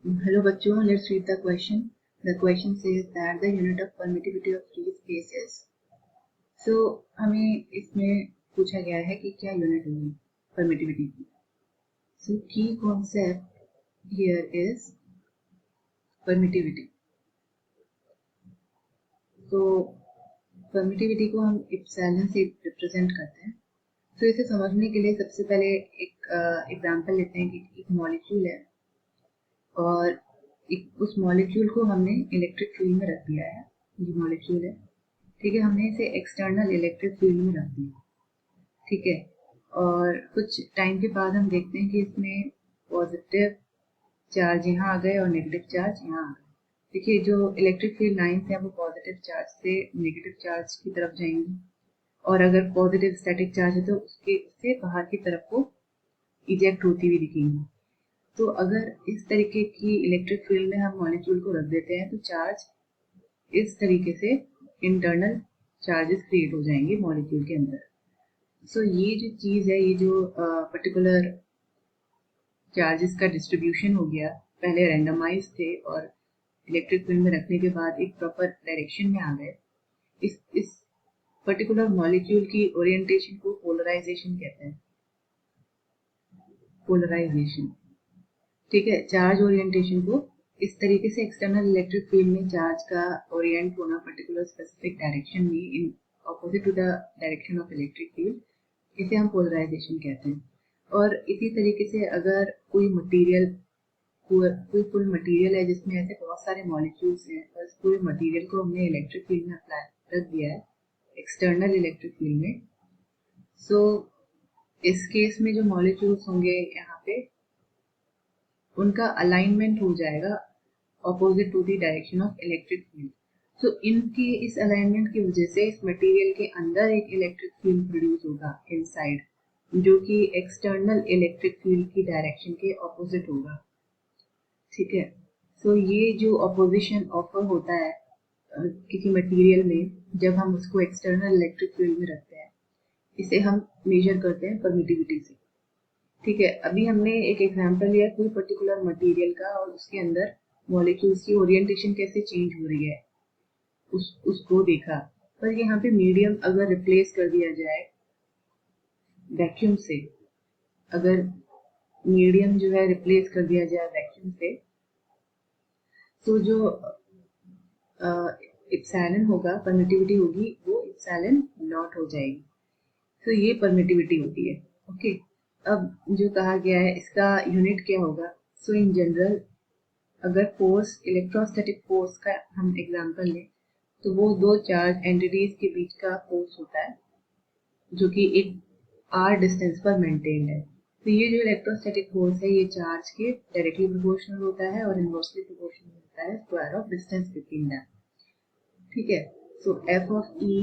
Hello बच्चों, let's read the question. The question says that the unit of permittivity of free space is. So हमें इसमें पूछा गया है कि क्या यूनिट होगी परमिटिविटी की. So key concept here is permittivity. So permittivity को हम इप्सिलॉन से रिप्रेजेंट करते हैं. तो इसे समझने के लिए सबसे पहले एक एग्जांपल लेते हैं कि एक मॉलिक्यूल है और उस मॉलिक्यूल को हमने इलेक्ट्रिक फील्ड में रख दिया है. ये मॉलिक्यूल है, ठीक है. हमने इसे एक्सटर्नल इलेक्ट्रिक फील्ड में रख दिया, ठीक है. और कुछ टाइम के बाद हम देखते हैं कि इसमें पॉजिटिव चार्ज यहाँ आ गए और नेगेटिव चार्ज यहाँ आ गए. देखिए, जो इलेक्ट्रिक फील्ड लाइन्स हैं वो पॉजिटिव चार्ज से नेगेटिव चार्ज की तरफ जाएंगी, और अगर पॉजिटिव स्टैटिक चार्ज है तो उससे बाहर की तरफ को इजेक्ट होती हुई दिखेंगी. तो अगर इस तरीके की इलेक्ट्रिक फील्ड में हम मॉलिक्यूल को रख देते हैं तो चार्ज इस तरीके से इंटरनल चार्जेस क्रिएट हो जाएंगे मॉलिक्यूल के अंदर. सो ये जो चीज़ है, ये जो पर्टिकुलर चार्जेस का डिस्ट्रीब्यूशन हो गया, पहले रैंडमाइज थे और इलेक्ट्रिक फील्ड में रखने के बाद एक प्रॉपर डायरेक्शन में आ गए. इस पर्टिकुलर मॉलिक्यूल की ओरिएंटेशन को पोलराइजेशन कहते हैं. पोलराइजेशन, ठीक है. चार्ज ओरिएंटेशन को इस तरीके से एक्सटर्नल इलेक्ट्रिक फील्ड में चार्ज का ओरिएंट होना पर्टिकुलर स्पेसिफिक डायरेक्शन में in opposite to the direction of electric field, इसे हम पोलराइजेशन कहते हैं. और इसी तरीके से अगर कोई फुल मटेरियल है जिसमें ऐसे बहुत सारे मॉलिक्यूल्स हैं और इस पूरे मटेरियल को हमने इलेक्ट्रिक फील्ड में अप्लाई रख दिया है एक्सटर्नल इलेक्ट्रिक फील्ड में. सो इस केस में जो मॉलिक्यूल्स होंगे यहाँ पे उनका अलाइनमेंट हो जाएगा opposite to the direction of electric field. So इनकी इस अलाइनमेंट की वजह से इस मटेरियल के अंदर एक इलेक्ट्रिक फील्ड प्रोड्यूस होगा इनसाइड, जो कि एक्सटर्नल इलेक्ट्रिक फील्ड की डायरेक्शन के ऑपोजिट होगा, ठीक है. सो ये जो ऑपोजिशन ऑफर होता है किसी मटेरियल में जब हम उसको एक्सटर्नल इलेक्ट्रिक फील्ड में रखते हैं, इसे हम मेजर करते हैं परमिटिविटी से, ठीक है. अभी हमने एक एग्जांपल लिया कोई पर्टिकुलर मटेरियल का और उसके अंदर मॉलिक्यूल्स की ओरिएंटेशन कैसे चेंज हो रही है उसको देखा. पर यहाँ पे मीडियम अगर रिप्लेस कर दिया जाए वैक्यूम से, अगर मीडियम जो है रिप्लेस कर दिया जाए वैक्यूम से, तो जो इप्सिलॉन होगा, परमिटिविटी होगी, वो इप्सिलॉन नॉट हो जाएगी. तो ये परमिटिविटी होती है, ओके. अब जो कहा गया है इसका यूनिट क्या होगा. सो इन जनरल अगर फोर्स, इलेक्ट्रोस्टैटिक फोर्स का हम एग्जांपल लें तो वो दो चार्ज एंटिटीज के बीच का फोर्स होता है जो कि एक r डिस्टेंस पर मेंटेन्ड है. तो ये जो इलेक्ट्रोस्टैटिक फोर्स है ये चार्ज के डायरेक्टली प्रोपोर्शनल होता है और इनवर्सली प्रोपोर्शनल होता है square of distance between them, ठीक है. सो F of E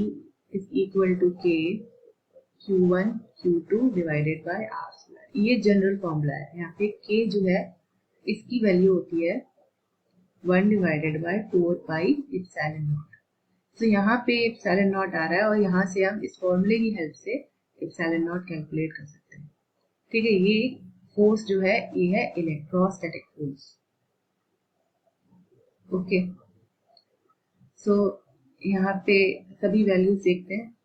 is equal to K Q1 Q2 divided by R square. ये जनरल फॉर्मूला है. यहाँ पे K जो है इसकी वैल्यू होती है 1 divided by 4 pi epsilon naught. तो यहाँ पे epsilon naught आ रहा है और यहाँ से हम इस फॉर्मूले की हेल्प से epsilon naught कैलकुलेट कर सकते हैं, ठीक है. ये फोर्स जो है ये है इलेक्ट्रोस्टैटिक फोर्स, ओके. सो यहाँ पे सभी वैल्यूज देखते हैं.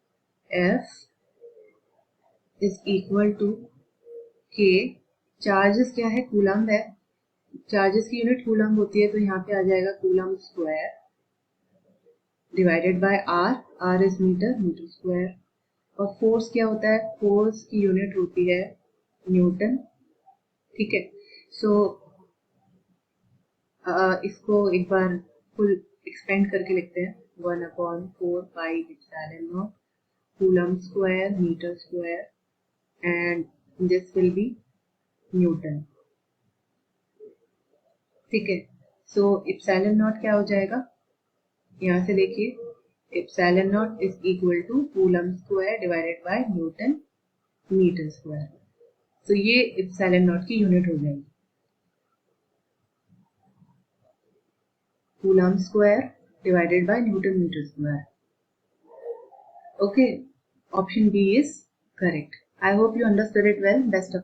F is equal to K. Charges क्या है, कूलम्ब है. चार्जेस की यूनिट कूलम्ब होती है तो यहाँ पे आ जाएगा coulomb square divided by R. R is metre, metre square. और फोर्स क्या होता है, फोर्स की यूनिट होती है न्यूटन, ठीक है. सो इसको एक बार फुल एक्सपेंड करके लिखते हैं. 1/4 pi epsilon naught coulomb square metre square and this will be newton, ठीक है. सो एप्सिलॉन नॉट क्या हो जाएगा, यहाँ से देखिए epsilon naught is equal to coulomb square divided by newton metre square. तो ये एप्सिलॉन नॉट की यूनिट हो जाएगी, coulomb square divided by Newton meter square. Okay, option B is correct. I hope you understood it well. Best of